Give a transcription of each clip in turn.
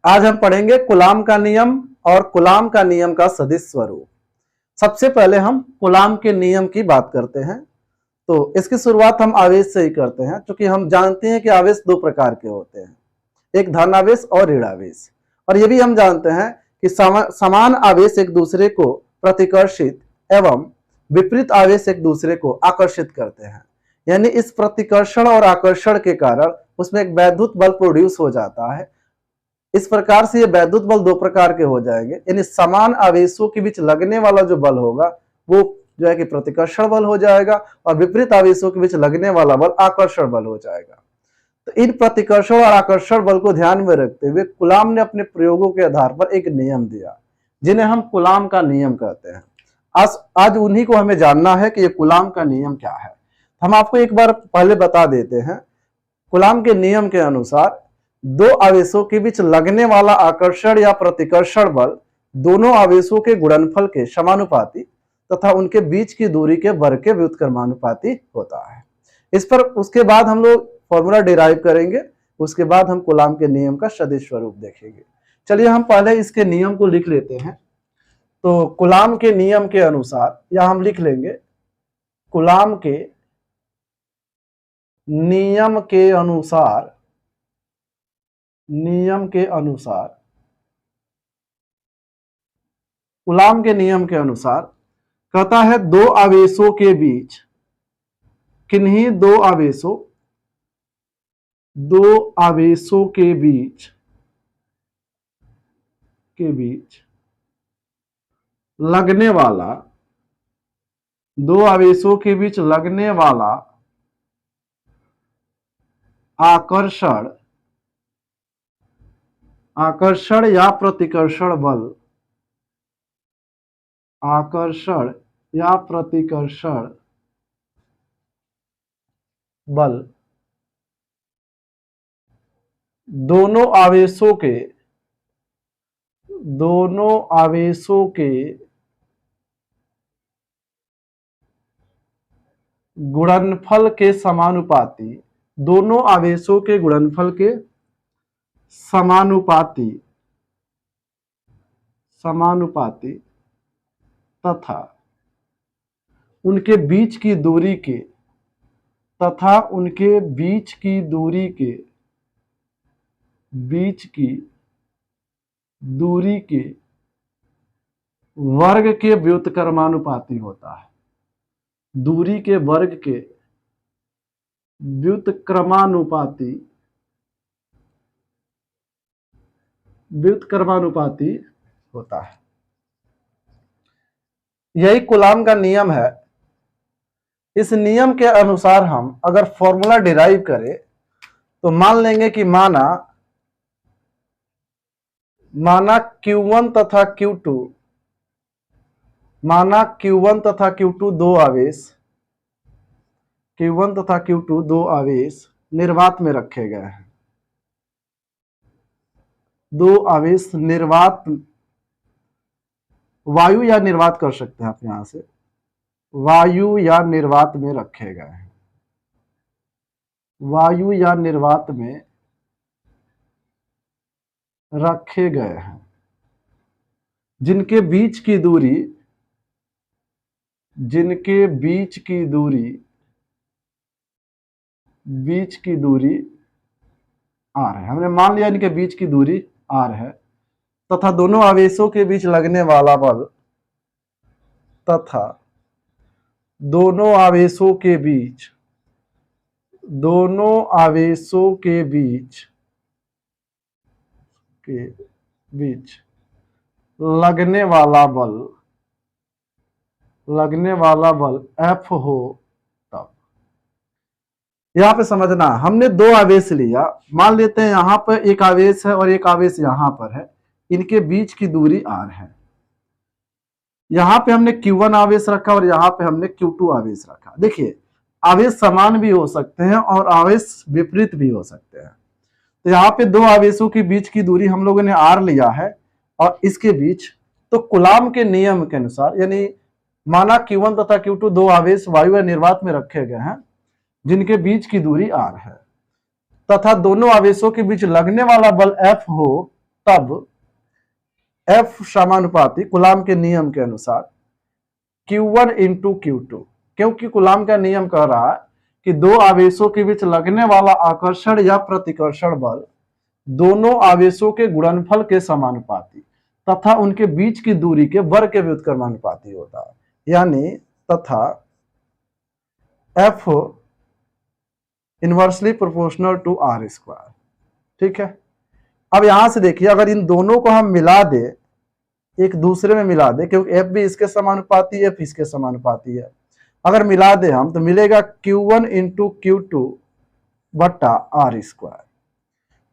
आज हम पढ़ेंगे कूलाम का नियम और कूलाम का नियम का सदिश स्वरूप। सबसे पहले हम कूलाम के नियम की बात करते हैं। तो इसकी शुरुआत हम आवेश से ही करते हैं, क्योंकि हम जानते हैं कि आवेश दो प्रकार के होते हैं, एक धन आवेश और ऋण आवेश। और ये भी हम जानते हैं कि समान आवेश एक दूसरे को प्रतिकर्षित एवं विपरीत आवेश एक दूसरे को आकर्षित करते हैं। यानी इस प्रतिकर्षण और आकर्षण के कारण उसमें एक वैद्युत बल प्रोड्यूस हो जाता है। इस प्रकार से ये वैद्युत बल दो प्रकार के हो जाएंगे, यानी समान आवेशों के बीच लगने वाला जो बल होगा वो जो है कि प्रतिकर्षण बल हो जाएगा और विपरीत आवेशों के बीच लगने वाला बल आकर्षण बल हो जाएगा। तो इन प्रतिकर्षण और आकर्षण बल को ध्यान में रखते हुए कूलाम ने अपने प्रयोगों के आधार पर एक नियम दिया, जिन्हें हम कूलाम का नियम कहते हैं। आज उन्हीं को हमें जानना है कि ये कूलाम का नियम क्या है। हम आपको एक बार पहले बता देते हैं। कूलाम के नियम के अनुसार दो आवेशों के बीच लगने वाला आकर्षण या प्रतिकर्षण बल दोनों आवेशों के गुणनफल के समानुपाती तथा उनके बीच की दूरी के वर्ग के व्युत्क्रमानुपाती होता है। इस पर उसके बाद हम लोग फॉर्मूला डिराइव करेंगे, उसके बाद हम कूलाम के नियम का सदिश स्वरूप देखेंगे। चलिए हम पहले इसके नियम को लिख लेते हैं। तो कूलाम के नियम के अनुसार या हम लिख लेंगे कूलाम के नियम के अनुसार कूलाम के नियम के अनुसार कहता है दो आवेशों के बीच, किन्हीं दो आवेशों के बीच लगने वाला, दो आवेशों के बीच लगने वाला आकर्षण या प्रतिकर्षण बल दोनों आवेशों के गुणनफल के समानुपाती, दोनों आवेशों के गुणनफल के समानुपाती तथा उनके बीच की दूरी के वर्ग के व्युत्क्रमानुपाती होता है। दूरी के वर्ग के व्युत्क्रमानुपाती होता है। यही कूलाम का नियम है। इस नियम के अनुसार हम अगर फॉर्मूला डिराइव करें तो मान लेंगे कि माना Q1 तथा Q2 दो आवेश निर्वात में रखे गए हैं। दो आवेश निर्वात, वायु या निर्वात कर सकते हैं आप यहां से, वायु या निर्वात में रखे गए हैं। वायु या निर्वात में रखे गए हैं, जिनके बीच की दूरी r है। हमने मान लिया इनके बीच की दूरी r है तथा दोनों आवेशों के बीच लगने वाला बल तथा दोनों आवेशों के बीच लगने वाला बल F हो। तब यहां पे समझना, हमने दो आवेश लिया, मान लेते हैं यहां पर एक आवेश है और एक आवेश यहां पर है, इनके बीच की दूरी r है। यहां पे हमने Q1 आवेश रखा और यहां पे हमने Q2 आवेश रखा। देखिए आवेश समान भी हो सकते हैं और आवेश विपरीत भी हो सकते हैं। तो यहाँ पे दो आवेशों के बीच की दूरी हम लोगों ने r लिया है और इसके बीच, तो कूलाम के नियम के अनुसार, यानी माना Q1 तथा Q2 दो आवेश वायु या निर्वात में रखे गए हैं, जिनके बीच की दूरी r है तथा दोनों आवेशों के बीच लगने वाला बल F हो, तब F समानुपाती कूलाम के नियम के अनुसार Q1 इंटू Q2, क्योंकि कूलाम का नियम कह रहा है कि दो आवेशों के बीच लगने वाला आकर्षण या प्रतिकर्षण बल दोनों आवेशों के गुणनफल के समानुपाती तथा उनके बीच की दूरी के वर्ग के व्युत्क्रमानुपाती होता है, यानी तथा F inversely proportional to R square. ठीक है, अब यहां से देखिए, अगर इन दोनों को हम मिला दे, एक दूसरे में मिला दे, क्योंकि F भी इसके समानुपाती, F इसके समानुपाती है, अगर मिला दे हम तो मिलेगा Q1 इंटू Q2 बट्टा R स्क्वायर।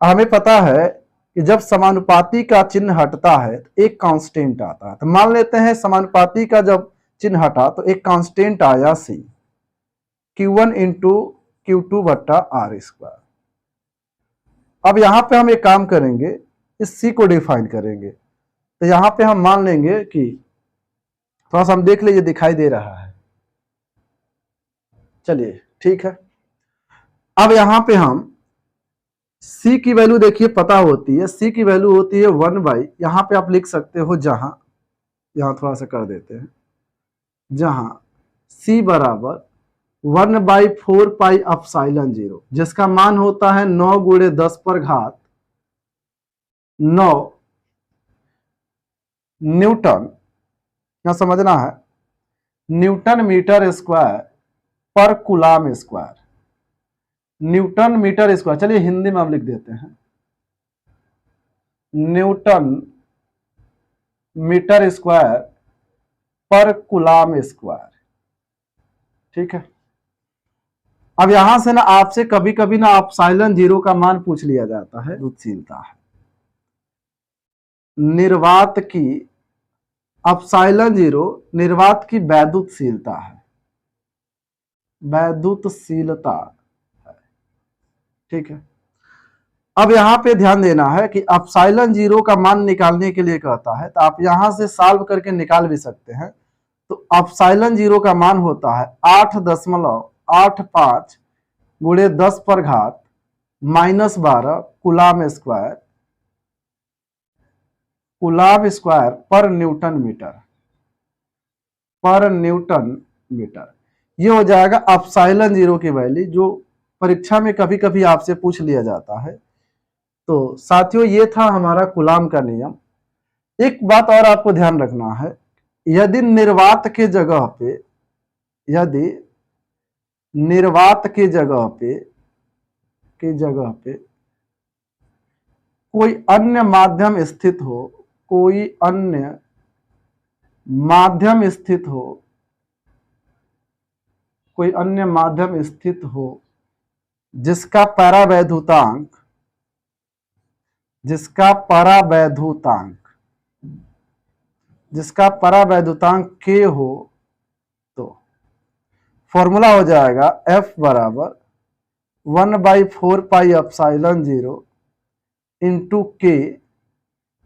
हमें पता है कि जब समानुपाती का चिन्ह हटता है तो एक कांस्टेंट आता है, तो मान लेते हैं समानुपाती का जब चिन्ह हटा तो एक कांस्टेंट आया C, Q1 इंटू Q2 बट्टा R स्क्वायर। अब यहां पे हम एक काम करेंगे, इस C को डिफाइन करेंगे, तो यहां पे हम मान लेंगे कि थोड़ा सा हम देख लीजिए दिखाई दे रहा है, चलिए ठीक है। अब यहां पे हम C की वैल्यू देखिए पता होती है, C की वैल्यू होती है 1/, यहां पे आप लिख सकते हो जहां, यहां थोड़ा सा कर देते हैं, जहां C बराबर 1/4 पाई एप्सिलॉन 0, जिसका मान होता है 9 गुणे 10 पर घात 9 न्यूटन, यहां समझना है, न्यूटन मीटर स्क्वायर पर coulomb square, newton metre square, चलिए हिंदी में हम लिख देते हैं, न्यूटन मीटर स्क्वायर पर कूलाम स्क्वायर। ठीक है, अब यहां से ना आपसे कभी कभी ना एप्सिलॉन 0 का मान पूछ लिया जाता है, रुचशीलता है, निर्वात की एप्सिलॉन 0 निर्वात की वैद्युतशीलता है, वैद्युतशीलता है। ठीक है, अब यहां पे ध्यान देना है कि एप्सिलॉन 0 का मान निकालने के लिए कहता है, तो आप यहां से सॉल्व करके निकाल भी सकते हैं। तो एप्सिलॉन 0 का मान होता है 8.85 गुणे 10 पर घात -12 कूलाम स्क्वायर, कूलाम स्क्वायर पर न्यूटन मीटर, पर न्यूटन मीटर। ये हो जाएगा एप्सिलॉन 0 की वैल्यू, जो परीक्षा में कभी कभी आपसे पूछ लिया जाता है। तो साथियों, ये था हमारा कूलाम का नियम। एक बात और आपको ध्यान रखना है, यदि निर्वात के जगह पे, यदि निर्वात के जगह पे कोई अन्य माध्यम स्थित हो, कोई अन्य माध्यम स्थित हो, कोई अन्य माध्यम स्थित हो जिसका परावैद्युतांक, जिसका परावैद्युतांक K हो, तो फॉर्मूला हो जाएगा F बराबर 1/4 pi epsilon 0 into K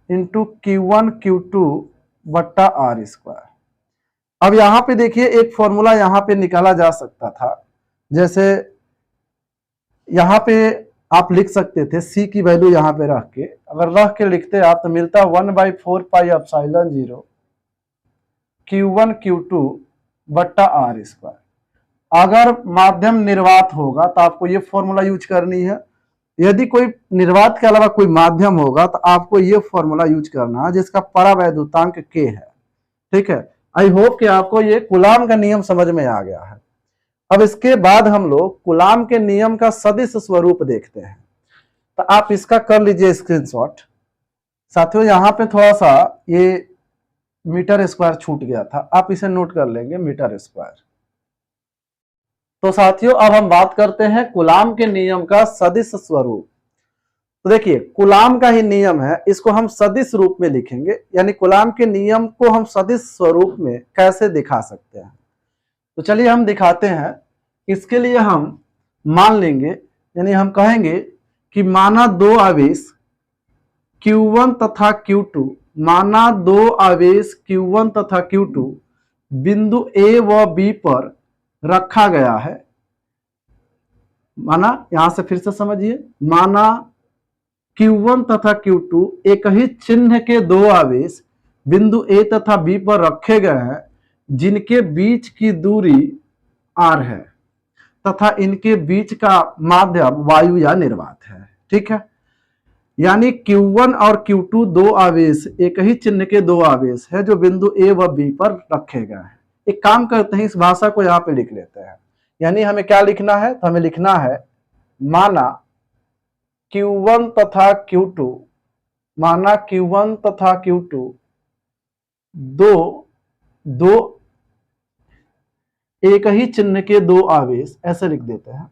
into Q1 Q2 बट्टा R स्क्वायर। अब यहां पे देखिए एक फॉर्मूला यहां पे निकाला जा सकता था, जैसे यहां पे आप लिख सकते थे C की वैल्यू यहां पे रख के, अगर रख के लिखते आप तो मिलता 1/4 पाई एप्सिलॉन 0 Q1 Q2 बट्टा R स्क्वायर। अगर माध्यम निर्वात होगा तो आपको ये फॉर्मूला यूज करनी है, यदि कोई निर्वात के अलावा कोई माध्यम होगा तो आपको ये फॉर्मूला यूज करना है जिसका परावैद्युतांक K है। ठीक है, आई होप कि आपको ये कूलाम का नियम समझ में आ गया है। अब इसके बाद हम लोग कूलाम के नियम का सदिश स्वरूप देखते हैं, तो आप इसका कर लीजिए स्क्रीनशॉट। साथियों, यहां पे थोड़ा सा ये मीटर स्क्वायर छूट गया था, आप इसे नोट कर लेंगे, मीटर स्क्वायर। तो साथियों, अब हम बात करते हैं कूलाम के नियम का सदिश स्वरूप। तो देखिए, कूलाम का ही नियम है, इसको हम सदिश रूप में लिखेंगे, यानी कूलाम के नियम को हम सदिश स्वरूप में कैसे दिखा सकते हैं। तो चलिए हम दिखाते हैं। इसके लिए हम मान लेंगे, यानी हम कहेंगे कि माना दो आवेश Q1 तथा Q2, माना दो आवेश Q1 तथा Q2 बिंदु A व B पर रखा गया है। माना, यहां से फिर से समझिए, माना Q1 तथा Q2 एक ही चिन्ह के दो आवेश बिंदु A तथा B पर रखे गए हैं जिनके बीच की दूरी r है तथा इनके बीच का माध्यम वायु या निर्वात है। ठीक है, यानी Q1 और Q2 दो आवेश, एक ही चिन्ह के दो आवेश है जो बिंदु A व B पर रखे गए हैं। एक काम करते हैं, इस भाषा को यहाँ पे लिख लेते हैं। यानी हमें क्या लिखना है, तो हमें लिखना है माना Q1 तथा Q2, माना Q1 तथा Q2 दो एक ही चिन्ह के दो आवेश, ऐसे लिख देते हैं।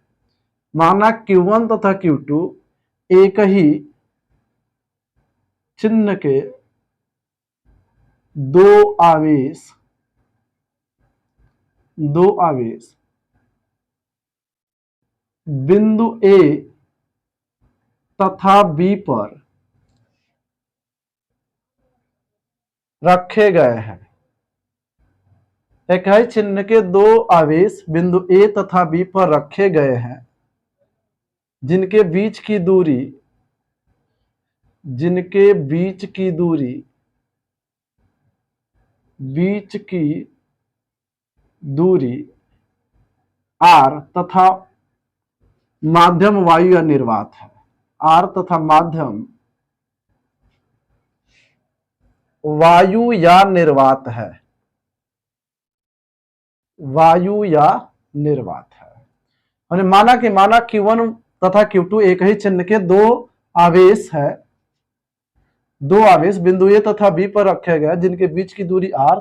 माना Q1 तथा Q2 एक ही चिन्ह के दो आवेश बिंदु A तथा B पर रखे गए हैं। एक ही चिन्ह के दो आवेश बिंदु A तथा B पर रखे गए हैं जिनके बीच की दूरी r तथा माध्यम वायु या निर्वात है। r तथा माध्यम वायु या निर्वात है, हमने माना Q1 तथा Q2 एक ही चिन्ह के दो आवेश है, दो आवेश बिंदु A तथा B पर रखे गए जिनके बीच की दूरी r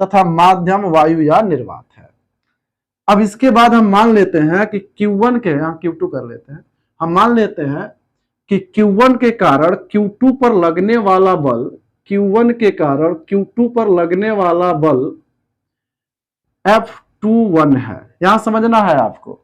तथा माध्यम वायु या निर्वात है। अब इसके बाद हम मान लेते हैं कि Q1 के, यहाँ Q2 कर लेते हैं, हम मान लेते हैं कि Q1 के कारण Q2 पर लगने वाला बल, Q1 के कारण Q2 पर लगने वाला बल F21 है। यहां समझना है आपको,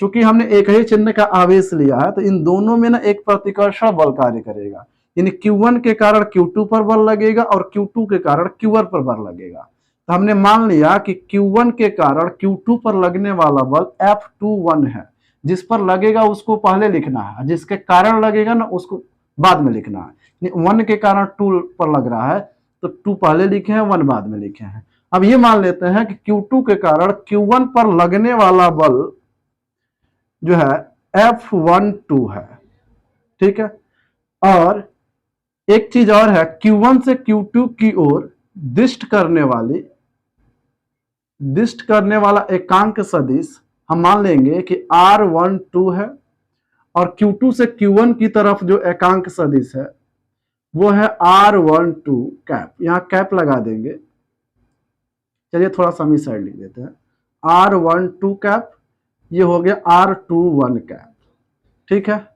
क्योंकि हमने एक ही चिन्ह का आवेश लिया है तो इन दोनों में ना एक प्रतिकर्षण बल कार्य करेगा, यानी Q1 के कारण Q2 पर बल लगेगा और Q2 के कारण Q1 पर बल लगेगा। तो हमने मान लिया कि Q1 के कारण Q2 पर लगने वाला बल F21 है। जिस पर लगेगा उसको पहले लिखना है, जिसके कारण लगेगा ना उसको बाद में लिखना है। 1 के कारण 2 पर लग रहा है तो 2 पहले लिखे हैं, 1 बाद में लिखे हैं। अब ये मान लेते हैं कि Q2 के कारण Q1 पर लगने वाला बल जो है F12 है। ठीक है, और एक चीज और है, Q1 से Q2 की ओर दिष्ट करने वाला एकांक सदिश हम मान लेंगे कि R12 है, और Q2 से Q1 की तरफ जो एकांक सदिश है वो है R12 कैप। यहां कैप लगा देंगे, चलिए थोड़ा सा हम साइड लिख देते हैं, R12 कैप, ये हो गया R21 कैप। ठीक है,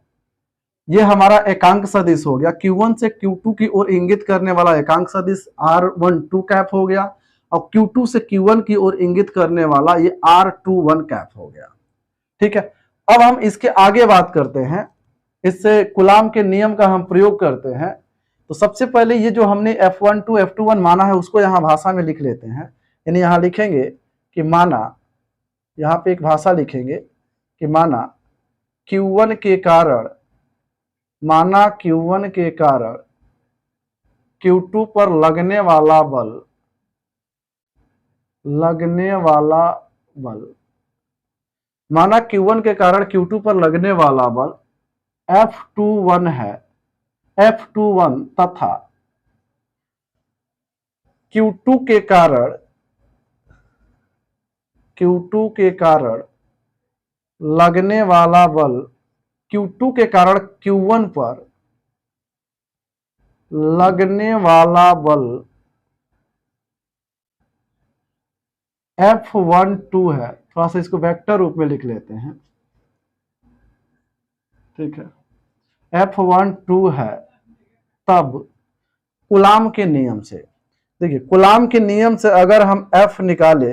ये हमारा एकांक सदिश हो गया। Q1 से Q2 की ओर इंगित करने वाला एकांक सदिश R12 कैप हो गया, और Q2 से Q1 की ओर इंगित करने वाला ये R21 कैप हो गया। ठीक है, अब हम इसके आगे बात करते हैं, इससे कूलाम के नियम का हम प्रयोग करते हैं। तो सबसे पहले ये जो हमने F12 F21 माना है उसको यहाँ भाषा में लिख लेते हैं। यानी यहाँ लिखेंगे कि माना, यहाँ पे एक भाषा लिखेंगे कि माना Q1 के कारण Q2 पर लगने वाला बल माना Q1 के कारण Q2 पर लगने वाला बल F21 है, F21 तथा Q2 के कारण लगने वाला बल, Q2 के कारण Q1 पर लगने वाला बल F12 है। थोड़ा सा इसको वेक्टर रूप में लिख लेते हैं। ठीक है, F12 है। तब कूलाम के नियम से, देखिए कूलाम के नियम से अगर हम F निकाले,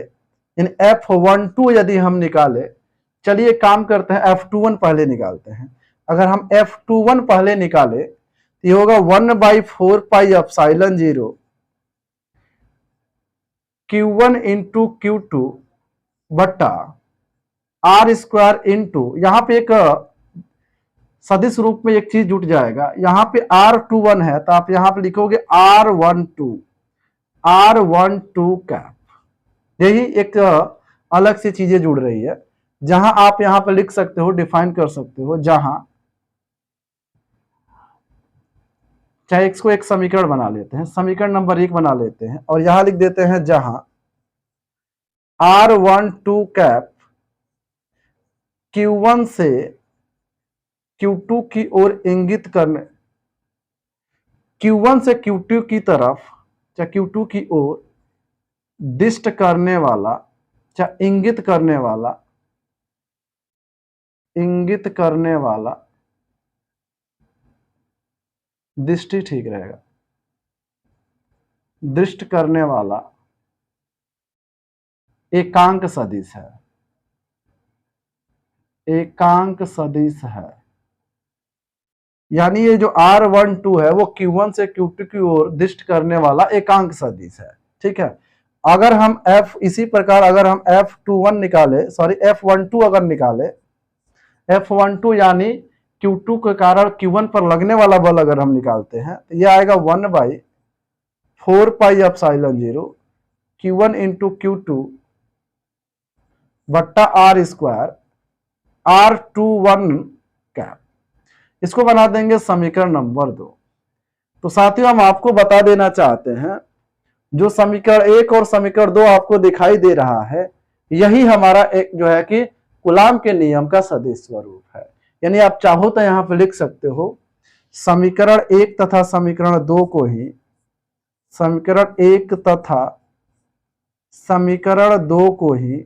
इन F12 यदि हम निकाले, चलिए काम करते हैं F21 पहले निकालते हैं। अगर हम F21 पहले निकाले तो ये होगा 1/4 pi epsilon 0 Q1 into Q2 बट्टा R स्क्वायर इंटू, यहाँ पे एक सदिश रूप में एक चीज जुट जाएगा। यहाँ पे R21 है तो आप यहाँ पे लिखोगे R12 कैप। यही एक अलग सी चीजें जुड़ रही है, जहां आप यहाँ पे लिख सकते हो, डिफाइन कर सकते हो, जहां चाहे इसको एक समीकरण बना लेते हैं, समीकरण नंबर 1 बना लेते हैं और यहां लिख देते हैं जहां R12 कैप Q1 से Q2 की ओर इंगित करने, Q1 से Q2 की तरफ या Q2 की ओर दिष्ट करने वाला या इंगित करने वाला दृष्टि ठीक रहेगा, दृष्ट करने वाला एकांक सदिश है, एकांक सदिश है। यानी ये जो R12 है वो Q1 से Q2 की ओर दिष्ट करने वाला एकांक सदिश है। ठीक है, अगर हम इसी प्रकार अगर हम F12 निकाले, सॉरी F12 अगर निकाले, F12 यानी Q2 के कारण Q1 पर लगने वाला बल अगर हम निकालते हैं तो यह आएगा 1/4 pi epsilon 0 Q1 into Q2 बट्टा R स्क्वायर R21 कैप। इसको बना देंगे समीकरण नंबर 2। तो साथियों हम आपको बता देना चाहते हैं, जो समीकरण 1 और समीकरण 2 आपको दिखाई दे रहा है, यही हमारा एक जो है कि कूलाम के नियम का सदिश स्वरूप है। यानी आप चाहो तो यहां पे लिख सकते हो समीकरण 1 तथा समीकरण 2 को ही, समीकरण 1 तथा समीकरण 2 को ही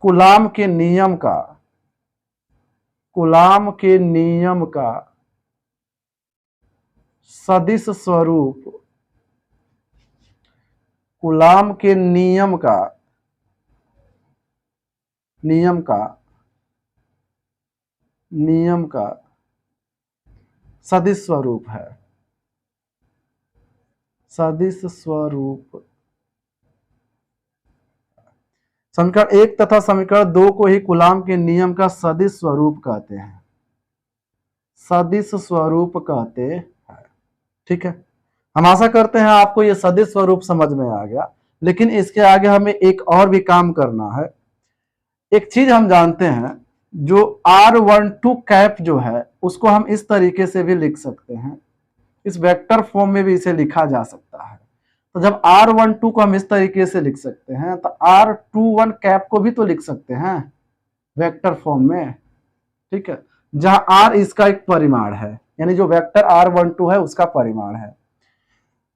कूलाम के नियम का सदिश स्वरूप, कूलाम के नियम का सदिश स्वरूप है, सदिश स्वरूप। समीकरण 1 तथा समीकरण 2 को ही कूलाम के नियम का सदिश स्वरूप कहते हैं, सदिश स्वरूप कहते हैं। ठीक है, हम आशा करते हैं आपको ये सदिश स्वरूप समझ में आ गया। लेकिन इसके आगे हमें एक और भी काम करना है। एक चीज हम जानते हैं, जो R12 कैप जो है उसको हम इस तरीके से भी लिख सकते हैं, इस वेक्टर फॉर्म में भी इसे लिखा जा सकता है। तो जब R12 को हम इस तरीके से लिख सकते हैं तो R21 कैप को भी तो लिख सकते हैं वेक्टर फॉर्म में। ठीक है, जहां R इसका एक परिमाण है, यानी जो वेक्टर R12 है उसका परिमाण है।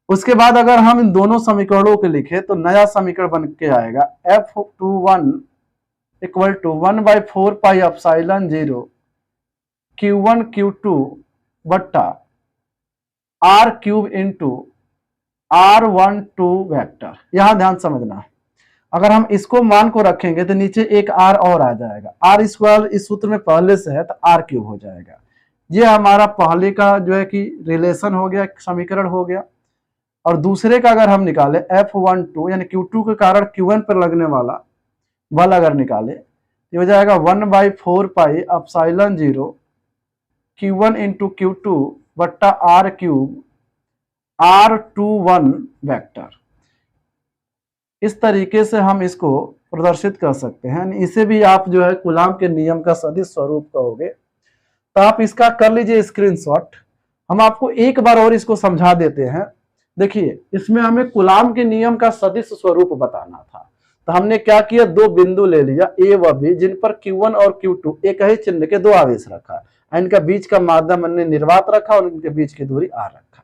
उसके बाद अगर हम इन दोनों समीकरणों के लिखे तो नया समीकरण बन के आएगा F21 equal to 1/4 pi epsilon 0 Q1 Q2 बट्टा R cube into R12 vector. यहां ध्यान समझना है, अगर हम इसको मान को रखेंगे तो नीचे एक R और आ जाएगा, R स्क्वायर इस सूत्र में पहले से है तो R क्यूब हो जाएगा। ये हमारा पहले का जो है कि रिलेशन हो गया, समीकरण हो गया। और दूसरे का अगर हम निकाले F12 यानी Q2 के कारण Q1 पर लगने वाला बल अगर निकाले, ये हो जाएगा 1/4 pi epsilon 0 Q1 into Q2 बट्टा R क्यूब R21 वेक्टर। इस तरीके से हम इसको प्रदर्शित कर सकते हैं। इसे भी आप जो है कूलाम के नियम का सदिश स्वरूप कहोगे। तो आप इसका कर लीजिए स्क्रीनशॉट। हम आपको एक बार और इसको समझा देते हैं। देखिए, इसमें हमें कूलाम के नियम का सदिश स्वरूप बताना था, तो हमने क्या किया, दो बिंदु ले लिया A व B, जिन पर Q1 और Q2 एक ही चिन्ह के दो आवेश रखा, इनका बीच का माध्यम हमने निर्वात रखा और इनके बीच की दूरी R रखा।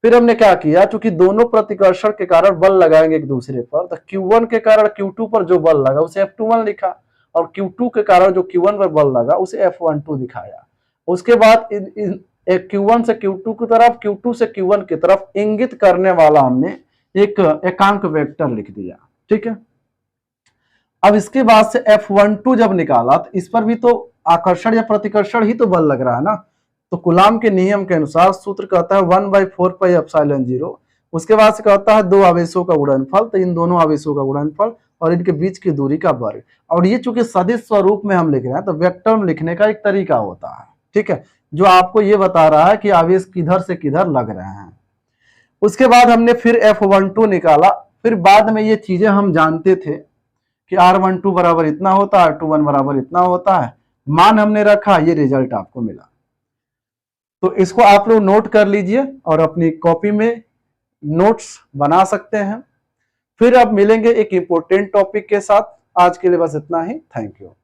फिर हमने क्या किया, चूंकि दोनों प्रतिकर्षण के कारण बल लगाएंगे एक दूसरे पर, तो Q1 के कारण Q2 पर जो बल लगा उसे F21 लिखा और Q2 के कारण जो Q1 पर बल लगा उसे F12 दिखाया। उसके बाद Q1 से Q2 की तरफ, Q2 से Q1 की तरफ इंगित करने वाला हमने एक एकांक वेक्टर लिख दिया। ठीक है, अब इसके बाद से F12 जब निकाला तो इस पर भी तो आकर्षण या प्रतिकर्षण ही तो बल लग रहा है ना। तो कूलाम के नियम के अनुसार सूत्र कहता है 1/4 पाई एप्सिलॉन 0। उसके बाद से कहता है दो आवेशों का गुणनफल, तो इन दोनों आवेशों का गुणनफल और इनके बीच की दूरी का वर्ग। और ये चूंकि सदिश स्वरूप में हम लिख रहे हैं तो वेक्टर में लिखने का एक तरीका होता है, ठीक है, जो आपको ये बता रहा है कि आवेश किधर से किधर लग रहे हैं। उसके बाद हमने फिर F12 निकाला। फिर बाद में ये चीजें हम जानते थे कि R12 बराबर इतना होता है, R21 बराबर इतना होता है, मान हमने रखा, ये रिजल्ट आपको मिला। तो इसको आप लोग नोट कर लीजिए और अपनी कॉपी में नोट्स बना सकते हैं। फिर अब मिलेंगे एक इंपॉर्टेंट टॉपिक के साथ। आज के लिए बस इतना ही। Thank you.